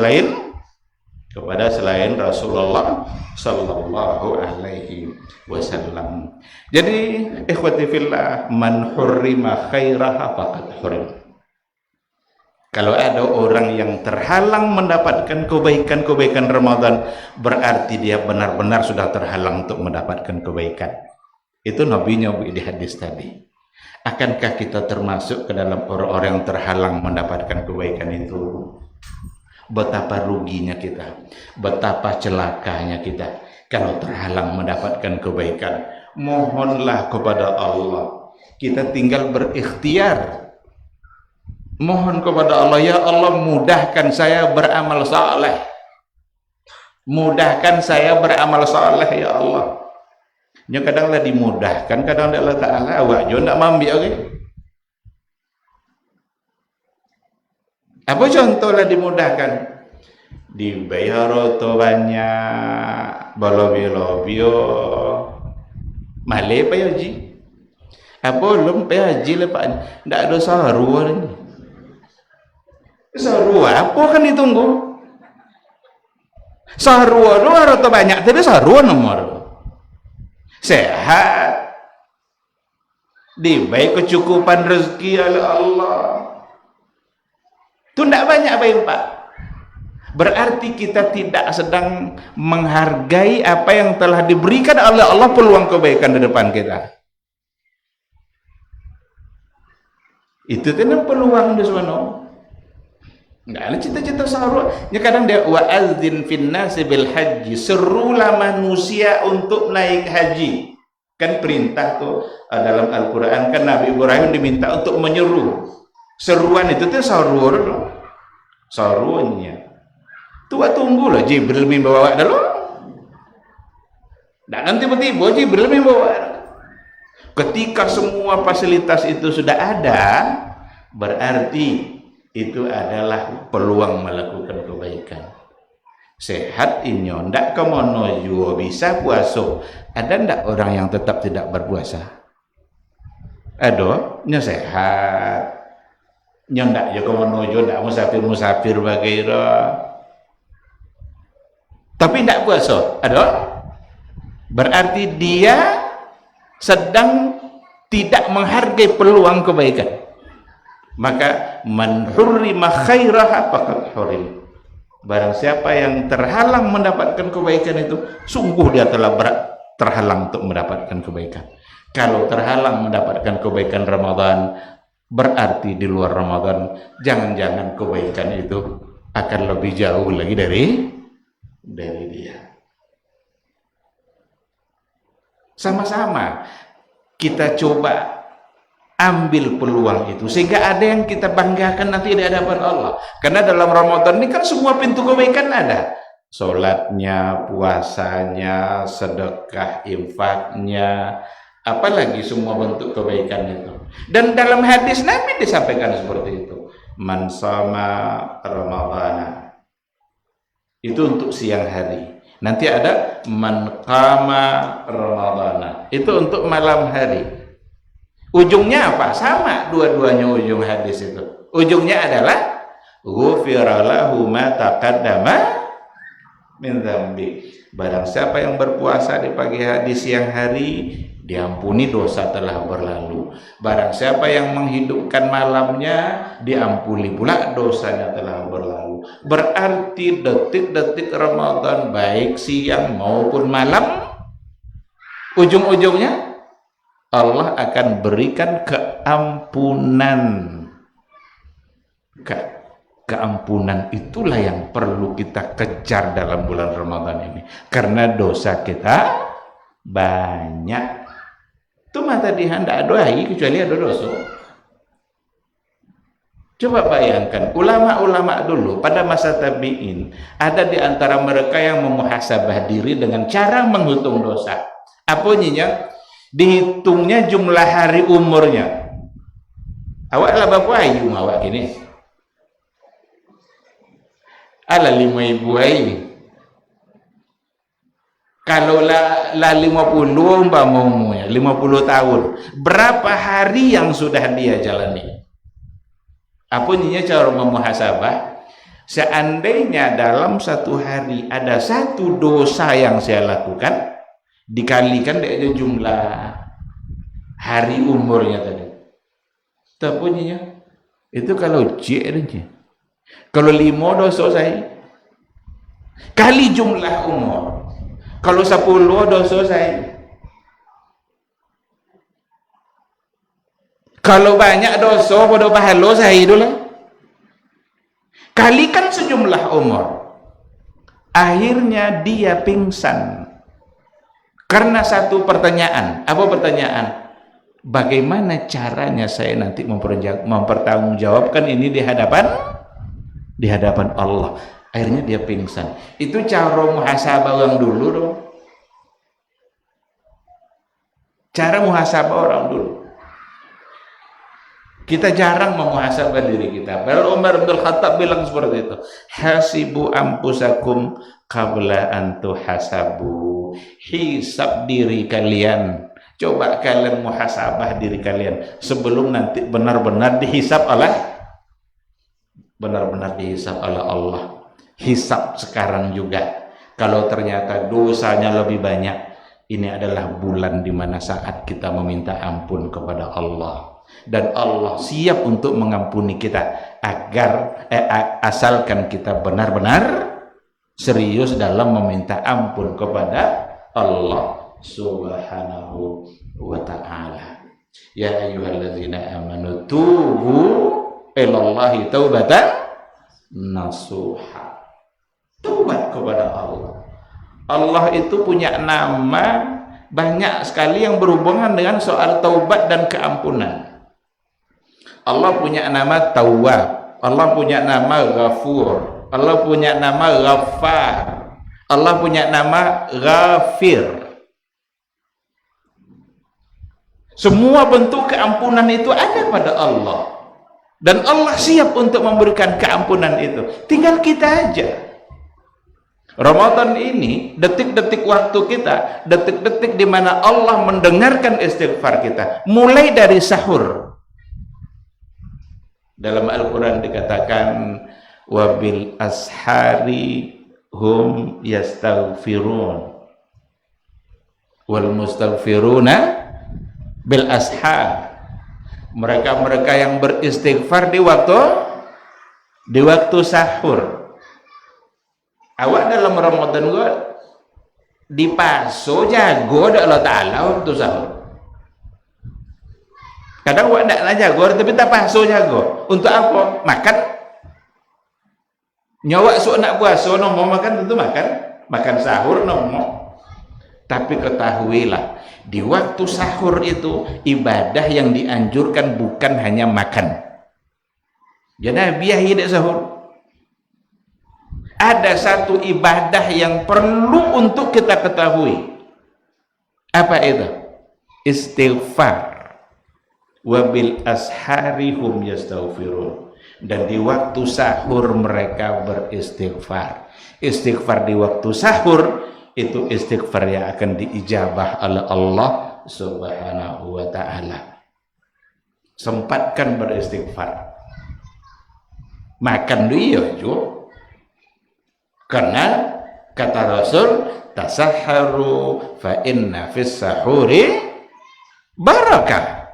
S1: selain Rasulullah sallallahu alaihi wasallam. Jadi ikhwati fillah, man hurrima khairaha faqad hurim. Kalau ada orang yang terhalang mendapatkan kebaikan-kebaikan Ramadan, berarti dia benar-benar sudah terhalang untuk mendapatkan kebaikan. Itu Nabi nyebut di hadis tadi. Akankah kita termasuk ke dalam orang-orang yang terhalang mendapatkan kebaikan itu? Betapa ruginya kita, betapa celakanya kita kalau terhalang mendapatkan kebaikan. Mohonlah kepada Allah, kita tinggal berikhtiar. Mohon kepada Allah, ya Allah mudahkan saya beramal saleh. Mudahkan saya beramal saleh ya Allah. Nya kadang-kadang dimudahkan, kadang Allah Ta'ala awak jo nak mambi okay? Apa contohnya dimudahkan? Dibayar to banyak, balobi-lobio, male pa yaji. Apa belum pa haji lepak? Ndak ada sarua ni. Sarua apa kan ditunggu? Sarua do harta banyak, tapi sarua nomor. Sehat. Dibaik kecukupan rezeki oleh Allah. Itu tidak banyak baik Pak. Berarti kita tidak sedang menghargai apa yang telah diberikan oleh Allah, peluang kebaikan di depan kita. Itu kan peluang di sana. Enggak ada cita-cita sarua. Ya kadang dia wa'adzin finnasi bil haji, serulah manusia untuk naik haji. Kan perintah tuh dalam Al-Qur'an, kan Nabi Ibrahim diminta untuk menyeru. Seruan itu tuh sarua dulu. Saruannya. Tua tunggu lah Jibril membawa dulu. Dan tiba-tiba Jibril membawa. Ketika semua fasilitas itu sudah ada, berarti itu adalah peluang melakukan kebaikan. Sehat inyo, ndak kemono juga bisa puasa. Ada ndak orang yang tetap tidak berpuasa? Ada, nya sehat. Nya ndak yo kemono yo ndak musafir bagaira. Tapi ndak puasa. Ada? Berarti dia sedang tidak menghargai peluang kebaikan. Maka man hurrima khairaha faqad hurim. Barang siapa yang terhalang mendapatkan kebaikan itu, sungguh dia telah terhalang untuk mendapatkan kebaikan. Kalau terhalang mendapatkan kebaikan Ramadan, berarti di luar Ramadan jangan-jangan kebaikan itu akan lebih jauh lagi dari dia. Sama-sama kita coba ambil peluang itu sehingga ada yang kita banggakan nanti di hadapan Allah. Karena dalam Ramadan ini kan semua pintu kebaikan ada. Salatnya, puasanya, sedekah, infaknya, apalagi semua bentuk kebaikan itu. Dan dalam hadis Nabi disampaikan seperti itu. Man sama Ramadana. Itu untuk siang hari. Nanti ada man qama Ramadana. Itu untuk malam hari. Ujungnya apa? Sama dua-duanya ujung hadis itu. Ujungnya adalah ghufira lahu ma taqaddama min dzambi. Barang siapa yang berpuasa di pagi hari, di siang hari, diampuni dosa telah berlalu. Barang siapa yang menghidupkan malamnya, diampuni pula dosanya telah berlalu. Berarti detik-detik Ramadan baik siang maupun malam, ujung-ujungnya Allah akan berikan keampunan. Keampunan itulah yang perlu kita kejar dalam bulan Ramadan ini. Karena dosa kita banyak. Itu mata dia tidak ada lagi kecuali ada dosa. Coba bayangkan, ulama-ulama dulu pada masa tabi'in, ada di antara mereka yang memuhasabah diri dengan cara menghitung dosa. Apa nyinya? Dihitungnya jumlah hari umurnya. Awak lah berapa ayu awak gini? Ala 5.000 ayu. Kalau la 50 umpamanya 50 tahun, berapa hari yang sudah dia jalani? Apa nyinya cara memuhasabah? Seandainya dalam satu hari ada satu dosa yang saya lakukan, dikalikan dengan jumlah hari umurnya tadi. Tapi nyinya itu kalau J-nya. Kalau 5 dosa saya kali jumlah umur. Kalau 10 dosa saya. Kalau banyak dosa pada pahala saya itulah. Kalikan sejumlah umur. Akhirnya dia pingsan. Karena satu pertanyaan. Apa pertanyaan? bagaimana caranya saya nanti mempertanggungjawabkan ini di hadapan Allah. Akhirnya dia pingsan. Itu cara muhasabah orang dulu dong. Cara muhasabah orang dulu. Kita jarang memuhasabah diri kita. Padahal Umar bin Khattab bilang seperti itu. Hasibu ampusakum qabla an tuhasabu. Hisab diri kalian. Coba kalian muhasabah diri kalian sebelum nanti benar-benar dihisab oleh Allah. Hisab sekarang juga. Kalau ternyata dosanya lebih banyak, ini adalah bulan di mana saat kita meminta ampun kepada Allah. Dan Allah siap untuk mengampuni kita asalkan kita benar-benar serius dalam meminta ampun kepada Allah Subhanahu wa ta'ala. Ya ayyuhalladzina amanu tubu ilallahi taubatan nasuha. Taubat kepada Allah. Allah itu punya nama banyak sekali yang berhubungan dengan soal taubat dan keampunan. Allah punya nama Tawwab, Allah punya nama Ghafur, Allah punya nama Ghaffar, Allah punya nama Ghafir. Semua bentuk keampunan itu ada pada Allah. Dan Allah siap untuk memberikan keampunan itu. Tinggal kita aja. Ramadan ini, detik-detik waktu kita, detik-detik di mana Allah mendengarkan istighfar kita, mulai dari sahur. Dalam Al-Quran dikatakan wabil ashari hum yastaghfirun wal mustaghfiruna bil ashar. Mereka-mereka yang beristighfar di waktu sahur. Awak dalam Ramadan gua dipaso jago ada Allah Ta'ala waktu sahur. Kadang awak tidak jago, tapi tak paso jago. Untuk apa? Makan. Nyawa sok nak puasa, mau makan tentu makan sahur nomo. Tapi ketahuilah, di waktu sahur itu ibadah yang dianjurkan bukan hanya makan. Jadi biar hidup sahur. Ada satu ibadah yang perlu untuk kita ketahui. Apa itu? Istighfar. Wabil ashari hum yastaghfirun. Dan di waktu sahur mereka beristighfar. Istighfar di waktu sahur itu istighfar yang akan diijabah oleh Allah Subhanahu wa ta'ala. Sempatkan beristighfar. Makan dulu juga. Karena kata Rasul, tasahharu fa inna fis sahuri barakah.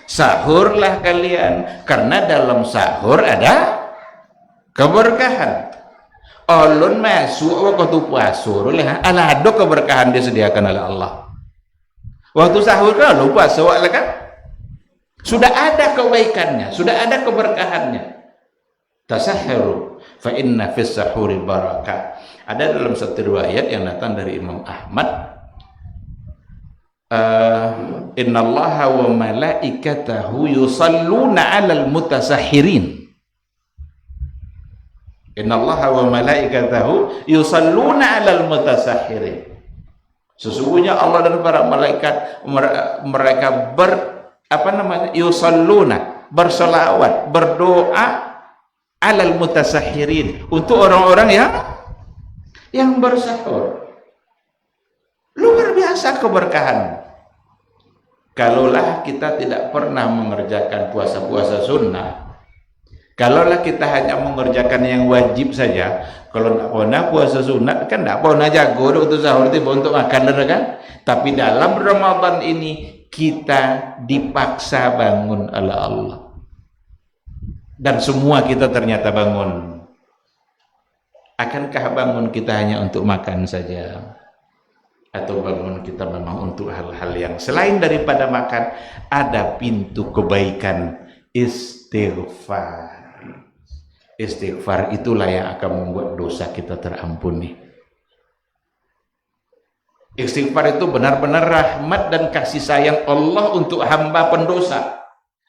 S1: Sahurlah kalian karena dalam sahur ada keberkahan. Ulun masuk waktu puasa ala ada keberkahan disediakan oleh Allah. Waktu sahur kalau puasa kan sudah ada kebaikannya, sudah ada keberkahannya. Tasahharu fa inna fis sahuri barakah. Ada dalam satu riwayat yang datang dari Imam Ahmad, innallaha wa malaikatahu yusalluna 'alal mutasahhirin. Innallaha wa malaikatahu yusalluna 'alal mutasahhirin. Sesungguhnya Allah dan para malaikat mereka yusalluna, berselawat, berdoa 'alal mutasahhirin, untuk orang-orang yang bersahur. Luar biasa keberkahan. Kalaulah kita tidak pernah mengerjakan puasa-puasa sunnah, kalaulah kita hanya mengerjakan yang wajib saja, kalau tidak pernah puasa sunat kan tidak pernah jago untuk sahur tiba untuk makan kan. Tapi dalam Ramadan ini kita dipaksa bangun oleh Allah, dan semua kita ternyata bangun. Akankah bangun kita hanya untuk makan saja? Atau bangun kita memang untuk hal-hal yang selain daripada makan? Ada pintu kebaikan istighfar. Istighfar itulah yang akan membuat dosa kita terampuni. Istighfar itu benar-benar rahmat dan kasih sayang Allah untuk hamba pendosa,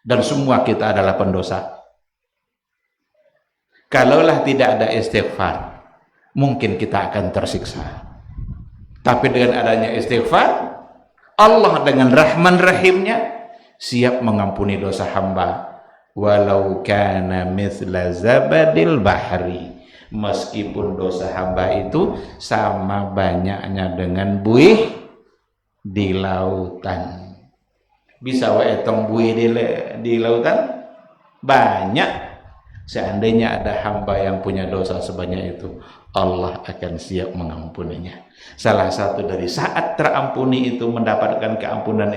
S1: dan semua kita adalah pendosa. Kalaulah tidak ada istighfar, mungkin kita akan tersiksa. Tapi dengan adanya istighfar, Allah dengan rahman rahimnya siap mengampuni dosa hamba. Walau kana mithla zabadil bahri, meskipun dosa hamba itu sama banyaknya dengan buih di lautan. Bisa wae tong buih di lautan banyak. Seandainya ada hamba yang punya dosa sebanyak itu, Allah akan siap mengampuninya. Salah satu dari saat terampuni itu, mendapatkan keampunan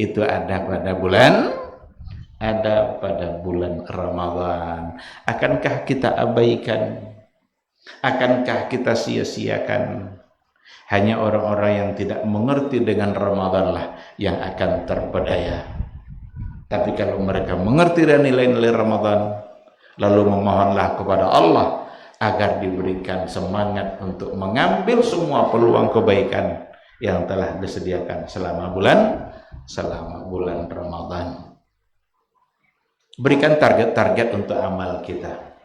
S1: itu ada pada bulan Ramadan. Akankah kita abaikan? Akankah kita sia-siakan? Hanya orang-orang yang tidak mengerti dengan Ramadan lah yang akan terpedaya. Tapi kalau mereka mengerti dan nilai-nilai Ramadan, lalu memohonlah kepada Allah agar diberikan semangat untuk mengambil semua peluang kebaikan yang telah disediakan selama bulan Ramadan. Berikan target-target untuk amal kita.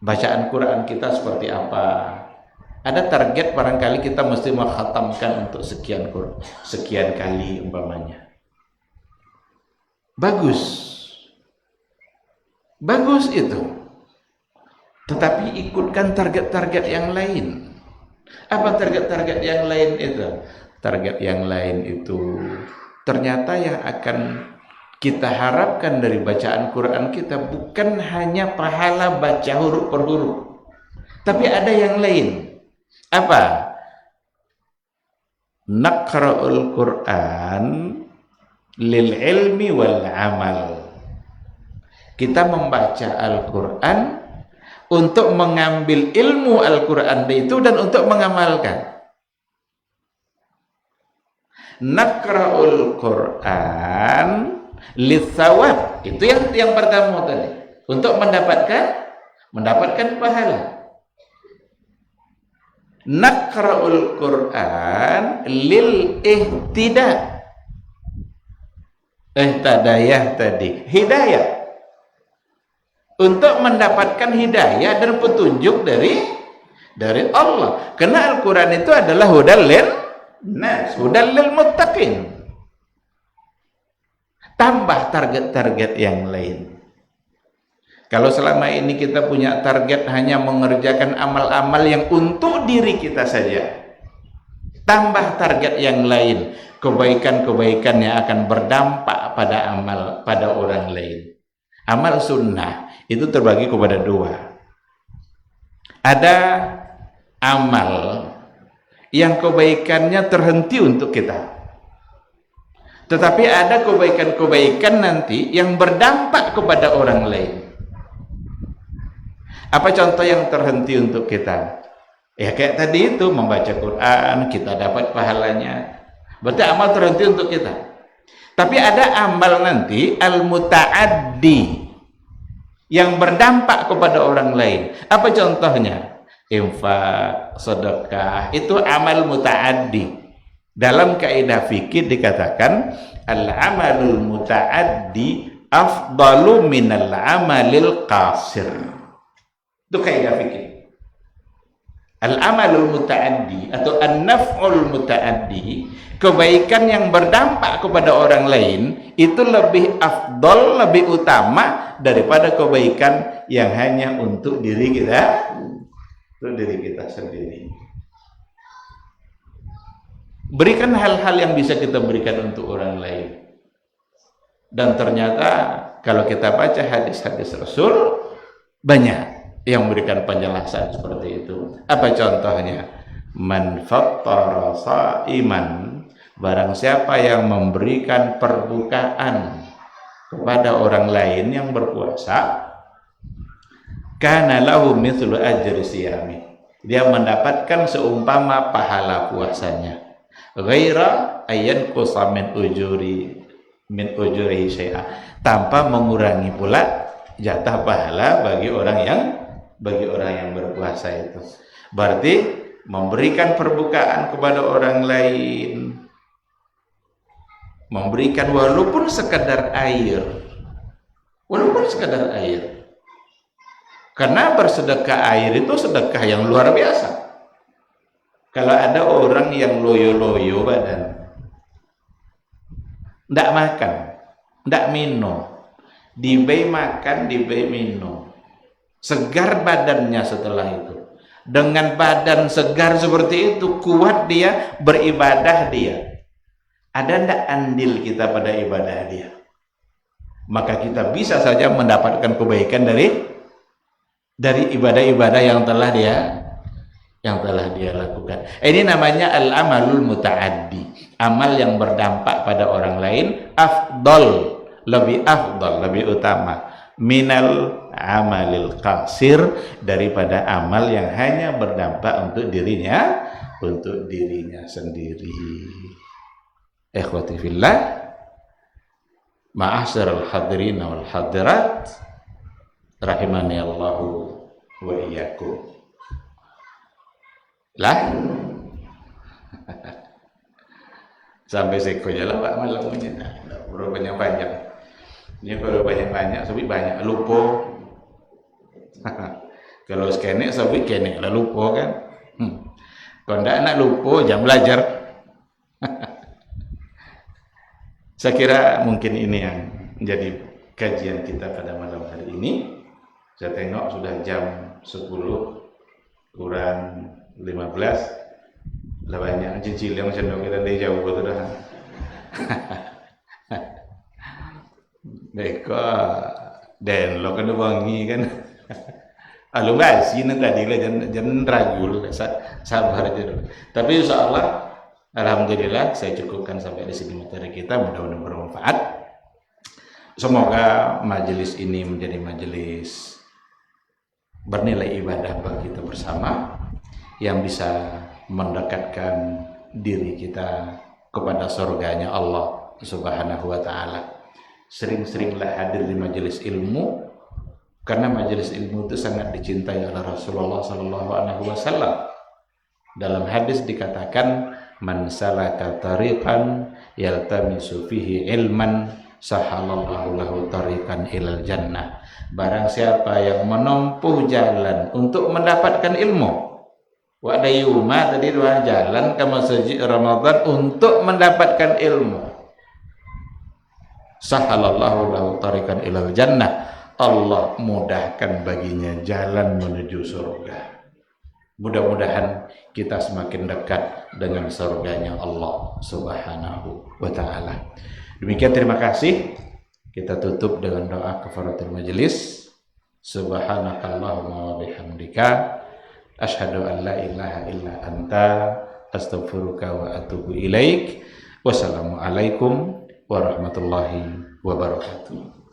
S1: Bacaan Quran kita seperti apa? Ada target, barangkali kita mesti mengkhatamkan untuk sekian kali umpamanya. Bagus itu. Tetapi ikutkan target-target yang lain. Apa target-target yang lain itu? Target yang lain itu ternyata yang akan kita harapkan dari bacaan Quran kita bukan hanya pahala baca huruf per huruf, tapi ada yang lain. Apa? Naqra'ul Quran lil ilmi wal amal. Kita membaca Al-Quran untuk mengambil ilmu Al-Quran itu dan untuk mengamalkan. Naqra'ul Quran litsawab, itu yang pertama tadi, untuk mendapatkan pahala. Naqra'ul Quran lil ihtida, hidayah, untuk mendapatkan hidayah dan petunjuk dari Allah. Karena Al-Quran itu adalah hudal lil nas, hudal lil muttaqin. Tambah target-target yang lain. Kalau selama ini kita punya target hanya mengerjakan amal-amal yang untuk diri kita saja, tambah target yang lain, kebaikan-kebaikan yang akan berdampak pada orang lain. Amal sunnah itu terbagi kepada dua. Ada amal yang kebaikannya terhenti untuk kita, tetapi ada kebaikan-kebaikan nanti yang berdampak kepada orang lain. Apa contoh yang terhenti untuk kita? Ya kayak tadi itu, membaca Quran, kita dapat pahalanya. Berarti amal terhenti untuk kita. Tapi ada amal nanti al-muta'addi yang berdampak kepada orang lain. Apa contohnya? Infak, sedekah, itu amal muta'addi. Dalam kaidah fikih dikatakan al-amalul muta'addi afdalu minal amalil qasir. Itu kaidah fikih. Al-amalul muta'addi atau an-naf'ul muta'addi, kebaikan yang berdampak kepada orang lain itu lebih afdal, lebih utama daripada kebaikan yang hanya untuk diri kita sendiri. Berikan hal-hal yang bisa kita berikan untuk orang lain. Dan ternyata kalau kita baca hadis-hadis Rasul, banyak yang memberikan penjelasan seperti itu. Apa contohnya? Man fattara sa'iman, barang siapa yang memberikan perbukaan kepada orang lain yang berpuasa, kana lahu mithlu ajri siyami, dia mendapatkan seumpama pahala puasanya. Ghaira ayyan qusa min ujuri syai'a, tanpa mengurangi pula jatah pahala bagi orang yang berpuasa itu. Berarti memberikan perbukaan kepada orang lain, memberikan walaupun sekadar air, karena bersedekah air itu sedekah yang luar biasa. Kalau ada orang yang loyo-loyo badan, ndak makan, ndak minum, dibei makan, dibei minum, segar badannya setelah itu. Dengan badan segar seperti itu, kuat dia, beribadah dia. Ada ndak andil kita pada ibadah dia? Maka kita bisa saja mendapatkan kebaikan dari ibadah-ibadah yang telah dia lakukan. Ini namanya al-amalul muta'addi, amal yang berdampak pada orang lain, lebih utama minal amalil qasir, daripada amal yang hanya berdampak untuk dirinya sendiri. Ikhwati fillah, ma'asyiral hadirin wal hadirat, rahimani Allahu wa iyyakum. Lah sampai sekolah lah Pak malamnya. Berapa banyak-banyak. Ini kalau banyak-banyak, sabit banyak lupa. Kalau skenek sabit kenek lah lupa kan. Kalau ndak nak lupa jam belajar. Saya kira mungkin ini yang menjadi kajian kita pada malam hari ini. Saya tengok sudah jam 10 kurang 15. Lah banyak cicil yang macam kita dari jauh betul dah. Mereka dan lo kena wangi kan. Alu basi nanti tadi lah jangan ragul, sabar aja dulu. Tapi insyaallah, alhamdulillah saya cukupkan sampai di sini materi kita, mudah-mudahan bermanfaat. Semoga majelis ini menjadi majelis bernilai ibadah bagi kita bersama, yang bisa mendekatkan diri kita kepada surganya Allah Subhanahu wa ta'ala. Sering-seringlah hadir di majelis ilmu, karena majelis ilmu itu sangat dicintai oleh Rasulullah sallallahu alaihi wasallam. Dalam hadis dikatakan, man salaka tariqan yaltamisu fihi ilman sahalallahu lahu tariqan ilal jannah. Barang siapa yang menempuh jalan untuk mendapatkan ilmu, wa'ada yuma tadi dua jalan ke masjid Ramadan untuk mendapatkan ilmu, sahalallahu lahu tariqan ilal jannah, Allah mudahkan baginya jalan menuju surga. Mudah-mudahan kita semakin dekat dengan surganya Allah Subhanahu wa ta'ala. Demikian, terima kasih. Kita tutup dengan doa kafaratul majelis. Subhanakallahumma wa bihamdika asyhadu an la ilaha illa anta astaghfiruka wa atubu ilaik. Wassalamualaikum warahmatullahi wabarakatuh.